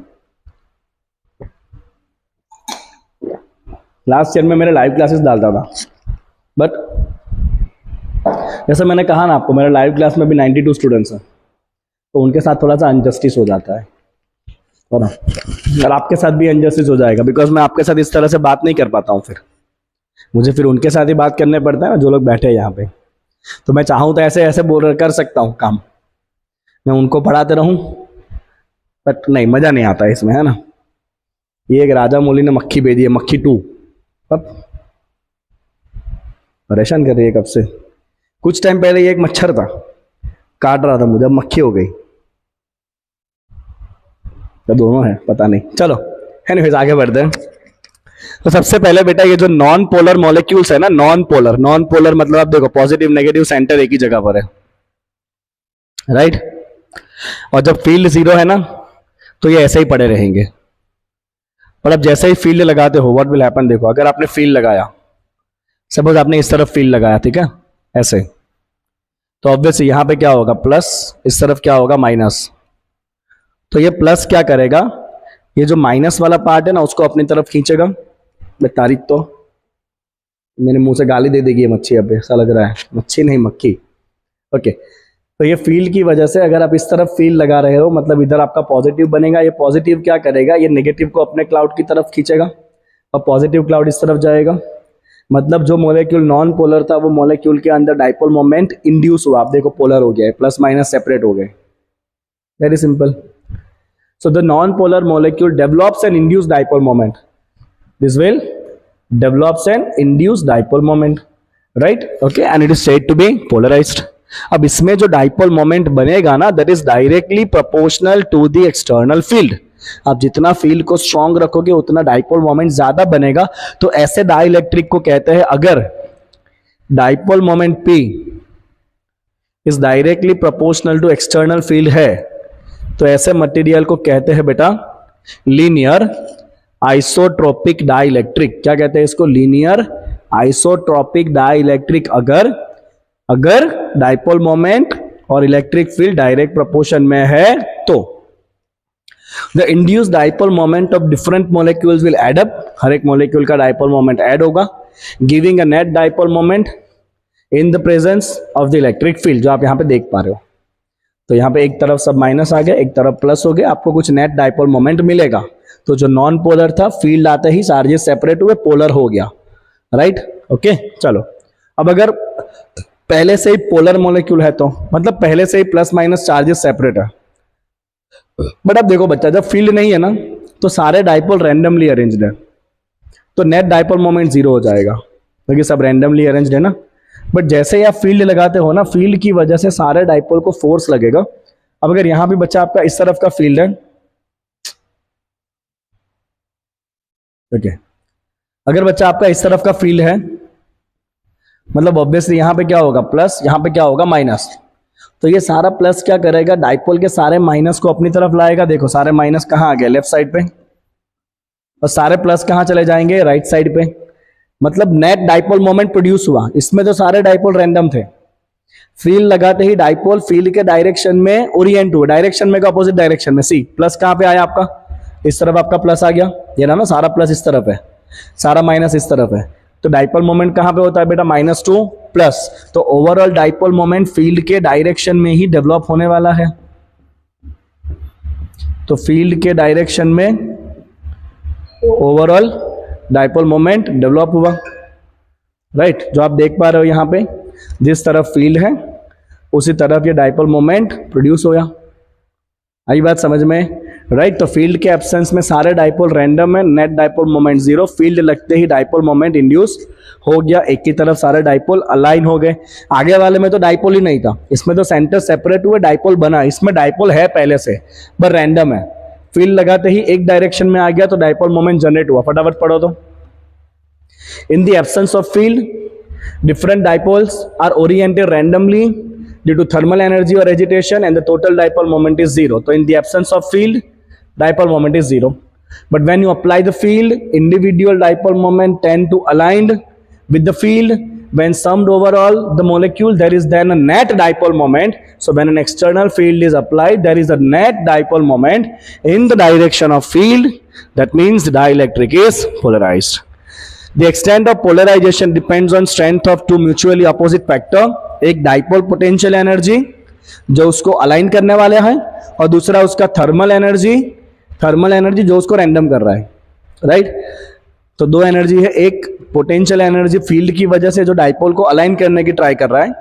लास्ट ईयर में मेरे लाइव क्लासेस डालता था, बट जैसे मैंने कहा ना आपको, मेरे लाइव क्लास में भी 92 स्टूडेंट्स हैं, तो उनके साथ थोड़ा सा अनजस्टिस हो जाता है ना, और आपके साथ भी अनजस्टिस हो जाएगा, बिकॉज मैं आपके साथ इस तरह से बात नहीं कर पाता हूँ, फिर मुझे फिर उनके साथ ही बात करने पड़ता है ना, जो लोग बैठे हैं यहाँ पे। तो मैं चाहूँ तो ऐसे ऐसे बोल कर सकता हूँ काम, मैं उनको पढ़ाते रहूँ, बट नहीं, मज़ा नहीं आता इसमें, है ना। ये एक राजा मौली ने मक्खी भेजी है, मक्खी 2, अब परेशान कर रही है कब से। कुछ टाइम पहले ये एक मच्छर था, काट रहा था मुझे, अब मक्खी हो गई, तो दोनों है पता नहीं। चलो एनीवेज आगे बढ़ते हैं। तो सबसे पहले बेटा ये जो नॉन पोलर मॉलिक्यूल्स है ना, नॉन पोलर मतलब आप देखो पॉजिटिव नेगेटिव सेंटर एक ही जगह पर है, राइट। और जब फील्ड 0 है ना, तो ये ऐसे ही पड़े रहेंगे, और अब जैसे ही फील्ड लगाते हो व्हाट विल हैपन, देखो अगर आपने फील्ड लगाया, सपोज आपने इस तरफ फील्ड लगाया, ठीक है, ऐसे, तो ऑब्वियसली यहां पे क्या होगा प्लस, इस तरफ क्या होगा माइनस। तो ये प्लस क्या करेगा, ये जो माइनस वाला पार्ट है ना उसको अपनी तरफ खींचेगा। तारीख तो मेरे मुंह से गाली दे देगी ये मच्छी, अब ऐसा लग रहा है, मच्छी नहीं मक्खी, ओके। तो ये फील्ड की वजह से अगर आप इस तरफ फील्ड लगा रहे हो, मतलब इधर आपका पॉजिटिव बनेगा, ये पॉजिटिव क्या करेगा, ये नेगेटिव को अपने क्लाउड की तरफ खींचेगा, और पॉजिटिव क्लाउड इस तरफ जाएगा। मतलब जो मॉलिक्यूल नॉन पोलर था, वो मॉलिक्यूल के अंदर डाइपोल मोमेंट इंड्यूस हुआ, आप देखो पोलर हो गया है, प्लस माइनस सेपरेट हो गए, very simple. So the non-polar molecule develops an induced dipole moment. This will develops an induced dipole moment, right? Okay, and it is said to be polarized. अब इसमें जो dipole moment बनेगा ना, that is directly proportional to the external field. आप जितना field को strong रखोगे उतना डाइपोल मोमेंट ज्यादा बनेगा। तो ऐसे डाइलेक्ट्रिक को कहते हैं, अगर dipole moment P is directly proportional to external field है, तो ऐसे मटेरियल को कहते हैं बेटा लीनियर आइसोट्रोपिक डाइलेक्ट्रिक। क्या कहते हैं इसको, लीनियर आइसोट्रोपिक डाइलेक्ट्रिक। अगर डाइपोल मोमेंट और इलेक्ट्रिक फील्ड डायरेक्ट प्रोपोर्शन में है तो the induced dipole moment of different molecules will add up, हर एक मॉलिक्यूल का डाइपोल मोमेंट ऐड होगा, giving a net dipole moment in the presence of the electric field, जो आप यहां पे देख पा रहे हो। तो यहाँ पे एक तरफ सब माइनस आ गया, एक तरफ प्लस हो गया, आपको कुछ नेट डाइपोल मोमेंट मिलेगा। तो जो नॉन पोलर था, फील्ड आते ही चार्जेस सेपरेट हुए, पोलर हो गया, राइट, ओके। चलो अब अगर पहले से ही पोलर मॉलिक्यूल है, तो मतलब पहले से ही प्लस माइनस चार्जेस सेपरेट है, बट अब देखो बच्चा, जब फील्ड नहीं है ना, तो सारे डाइपोल रैंडमली अरेंज्ड है, तो नेट डाइपोल मोमेंट 0 हो जाएगा, क्योंकि सब रैंडमली अरेंज्ड है ना। बट जैसे ही आप फील्ड लगाते हो ना, फील्ड की वजह से सारे डाइपोल को फोर्स लगेगा। अब अगर यहां भी बच्चा आपका इस तरफ का फील्ड है, ओके, अगर बच्चा आपका इस तरफ का फील्ड है, मतलब ऑब्वियसली यहां पे क्या होगा प्लस, यहां पे क्या होगा माइनस। तो ये सारा प्लस क्या करेगा, डाइपोल के सारे माइनस को अपनी तरफ लाएगा। देखो सारे माइनस कहां आ गए, लेफ्ट साइड पे, और सारे प्लस कहां चले जाएंगे, राइट साइड पे। मतलब नेट डाइपोल मोमेंट प्रोड्यूस हुआ। इसमें तो सारे डाइपोल रैंडम थे, फील्ड लगाते ही डाइपोल फील्ड के डायरेक्शन में ओरिएंट हुआ, डायरेक्शन में अपोजिट डायरेक्शन में। सी प्लस कहां पे आया आपका, इस तरफ आपका प्लस आ गया, ये ना सारा प्लस इस तरफ है, सारा माइनस इस तरफ है। तो डाइपोल मोमेंट कहां पे होता है बेटा, -2 प्लस। तो ओवरऑल डाइपोल मोमेंट फील्ड के डायरेक्शन में ही डेवलप होने वाला है। तो फील्ड के डायरेक्शन में ओवरऑल डाइपोल मोमेंट डेवलप हुआ, राइट। जो आप देख पा रहे हो यहां पे, जिस तरफ फील्ड है उसी तरफ ये डाइपोल मोमेंट प्रोड्यूस होया। आई बात समझ में, राइट। तो फील्ड के एब्सेंस में सारे डाइपोल रैंडम है, नेट डाइपोल मोमेंट 0, फील्ड लगते ही डाइपोल मोमेंट इंड्यूस हो गया, एक की तरफ सारे डाइपोल अलाइन हो गए। आगे वाले में तो डाइपोल ही नहीं था, इसमें तो सेंटर सेपरेट हुए डाइपोल बना, इसमें डाइपोल है पहले से पर रैंडम है। फील्ड लगाते ही एक डायरेक्शन में आ गया तो डाइपोल मोमेंट जनरेट हुआ। फटाफट पढ़ो तो, in the absence of field different dipoles are oriented randomly due to thermal energy or agitation and the total dipole moment is 0. So in the absence of field, dipole moment is 0. But when you apply the field, individual dipole moment tend to aligned with the field. When summed overall the molecule, there is then a net dipole moment. So when an external field is applied, there is a net dipole moment in the direction of field. That means the dielectric is polarized. The extent of polarization depends on strength of two mutually opposite factor, एक dipole potential energy जो उसको align करने वाले हैं, और दूसरा उसका thermal energy जो उसको रैंडम कर रहा है, राइट। तो दो एनर्जी है, एक पोटेंशियल एनर्जी फील्ड की वजह से जो डाइपोल को अलाइन करने की ट्राई कर रहा है,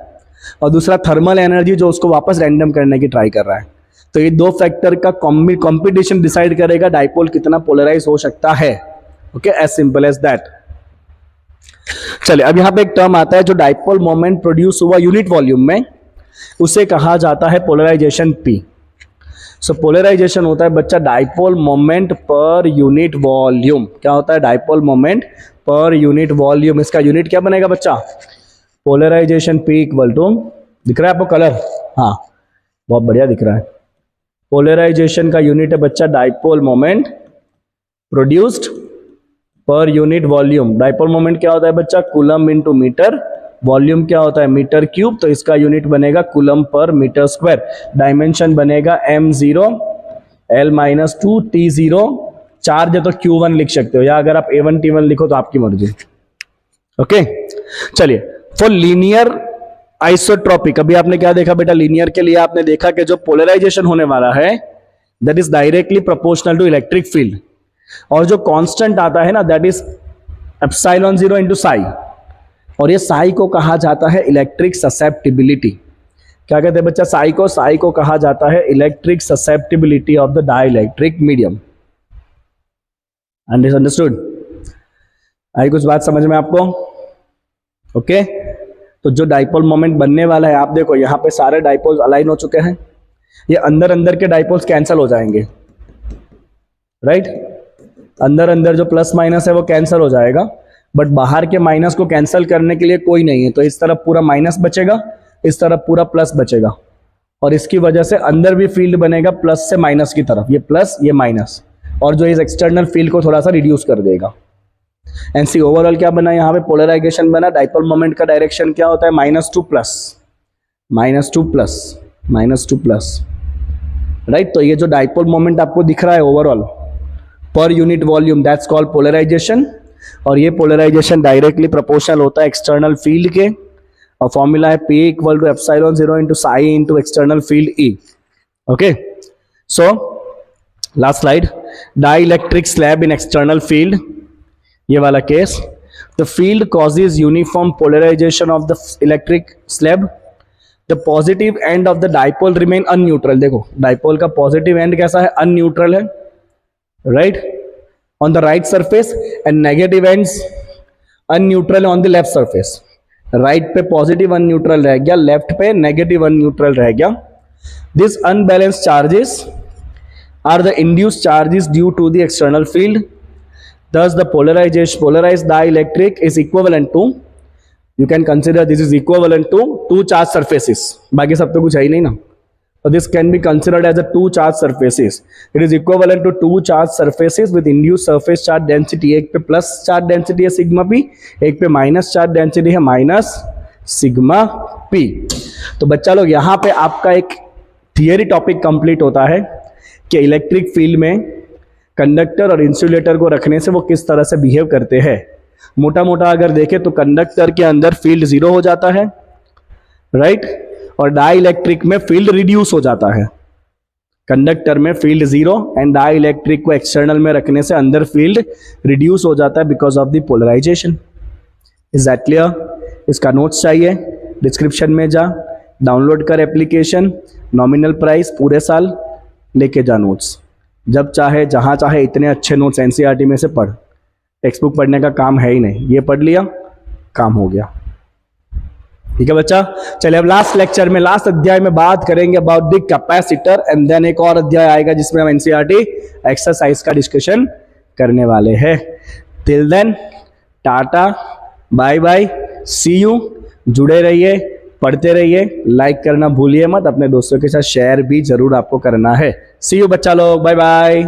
और दूसरा थर्मल एनर्जी जो उसको वापस रैंडम करने की ट्राई कर रहा है। तो ये दो फैक्टर का कॉम्पिटिशन डिसाइड करेगा डाइपोल कितना पोलराइज हो सकता है। Okay, as simple as that. चलिए, अब यहां पे एक टर्म आता है जो डाइपोल मोमेंट प्रोड्यूस हुआ यूनिट वॉल्यूम में, उसे कहा जाता है पोलराइजेशन P। सो पोलराइजेशन होता है बच्चा डाइपोल मोमेंट पर यूनिट वॉल्यूम। क्या होता है? डाइपोल मोमेंट पर यूनिट वॉल्यूम। इसका यूनिट क्या बनेगा बच्चा? पोलराइजेशन P इक्वल टू, दिख रहा है आपको कलर? हाँ, बहुत बढ़िया दिख रहा है। पोलराइजेशन का यूनिट है बच्चा डाइपोल मोमेंट प्रोड्यूस्ड पर यूनिट वॉल्यूम। डाइपोल मोमेंट क्या होता है बच्चा? कूलम इंटू मीटर, वॉल्यूम क्या होता है? Metre cube. तो इसका यूनिट बनेगा coulomb per metre square. Dimension बनेगा m0 L-2 T0। चार्ज है तो Q1 लिख सकते हो, या अगर आप A1 T1 लिखो तो आपकी मर्जी। ओके, चलिए, फॉर लीनियर आइसोट्रॉपिक, अभी आपने क्या देखा बेटा? लीनियर के लिए आपने देखा कि जो पोलराइजेशन होने वाला है that is directly proportional to electric field, और जो कांस्टेंट आता है ना that is epsilon 0 into psi, और ये साई को कहा जाता है इलेक्ट्रिक ससेप्टिबिलिटी। क्या कहते हैं बच्चा? साई को कहा जाता है electric susceptibility of the dielectric medium. Understood? आई कुछ बात समझ में आपको? ओके, तो जो डाइपोल मोमेंट बनने वाला है, आप देखो यहां पे सारे डाइपोल्स अलाइन हो चुके हैं, ये अंदर अंदर के डाइपोल्स कैंसिल हो जाएंगे, राइट। अंदर अंदर जो प्लस माइनस है वो कैंसिल हो जाएगा, बट बाहर के माइनस को कैंसिल करने के लिए कोई नहीं है। तो इस तरफ पूरा माइनस बचेगा, इस तरफ पूरा प्लस बचेगा, और इसकी वजह से अंदर भी फील्ड बनेगा प्लस से माइनस की तरफ, ये प्लस ये माइनस, और जो इस एक्सटर्नल फील्ड को थोड़ा सा रिड्यूस कर देगा। एंड सी ओवरऑल क्या बना? यहाँ पे पोलराइजेशन बना। डाइपोल मोमेंट का डायरेक्शन क्या होता है? -2 प्लस, -2 प्लस, -2 प्लस, राइट। तो ये जो डाइपोल मोमेंट आपको दिख रहा है overall per unit volume, that's called polarization. और ये पोलराइजेशन डायरेक्टली प्रोपोर्शनल होता है एक्सटर्नल फील्ड के, और फॉर्मूला है P equal to epsilon 0 into psi into external field E। Okay, so last slide. Dielectric slab in external field, ये वाला case. The field causes uniform polarization of the electric slab. The positive end of the dipole remain unneutral. देखो dipole का positive end कैसा है? Unneutral है, right, on the right surface, and negative ends unneutral on the left surface। Right पे positive unneutral रह गया, left पे negative unneutral रह गया। This unbalance charges are the induced charges due to the external field. Thus the polarized dielectric is equivalent to, you can consider this is equivalent to two charged surfaces। बाकी सब तो कुछ है ही नहीं ना, so this can be considered as a two charged surfaces। It is equivalent to two charged surfaces with induced surface charge density। एक पे plus charge density है सिग्मा p, एक पे माइनस चार्ज डेंसिटी है माइनस सिग्मा p। तो बच्चा लोग यहाँ पे आपका एक थियरी टॉपिक कंप्लीट होता है कि इलेक्ट्रिक फील्ड में कंडक्टर और इंसुलेटर को रखने से वो किस तरह से बिहेव करते हैं। मोटा मोटा अगर देखें तो कंडक्टर के अंदर फील्ड 0 हो जाता है, राइट, और डाइलेक्ट्रिक में फील्ड रिड्यूस हो जाता है। कंडक्टर में फील्ड 0 एंड डाइलेक्ट्रिक को एक्सटर्नल में रखने से अंदर फील्ड रिड्यूस हो जाता है because of the polarization. Is that clear? इसका नोट्स चाहिए? डिस्क्रिप्शन में जा, डाउनलोड कर एप्लीकेशन, नॉमिनल प्राइस, पूरे साल लेके जा नोट्स, जब चाहे जहां चाहे। इतने अच्छे नोट्स एनसीईआरटी में से पढ़, टेक्स्ट बुक पढ़ने का काम है ही नहीं, ये पढ़ लिया काम हो गया। ठीक है बच्चा, चलिए अब लास्ट लेक्चर में, लास्ट अध्याय में बात करेंगे about the capacitor, and then एक और अध्याय आएगा जिसमें हम एनसीईआरटी एक्सरसाइज का डिस्कशन करने वाले हैं। टिल देन टाटा, बाय बाय, सी यू। जुड़े रहिए, पढ़ते रहिए, लाइक करना भूलिए मत, अपने दोस्तों के साथ शेयर भी जरूर आपको करना है। सी यू बच्चा लोग, बाय बाय।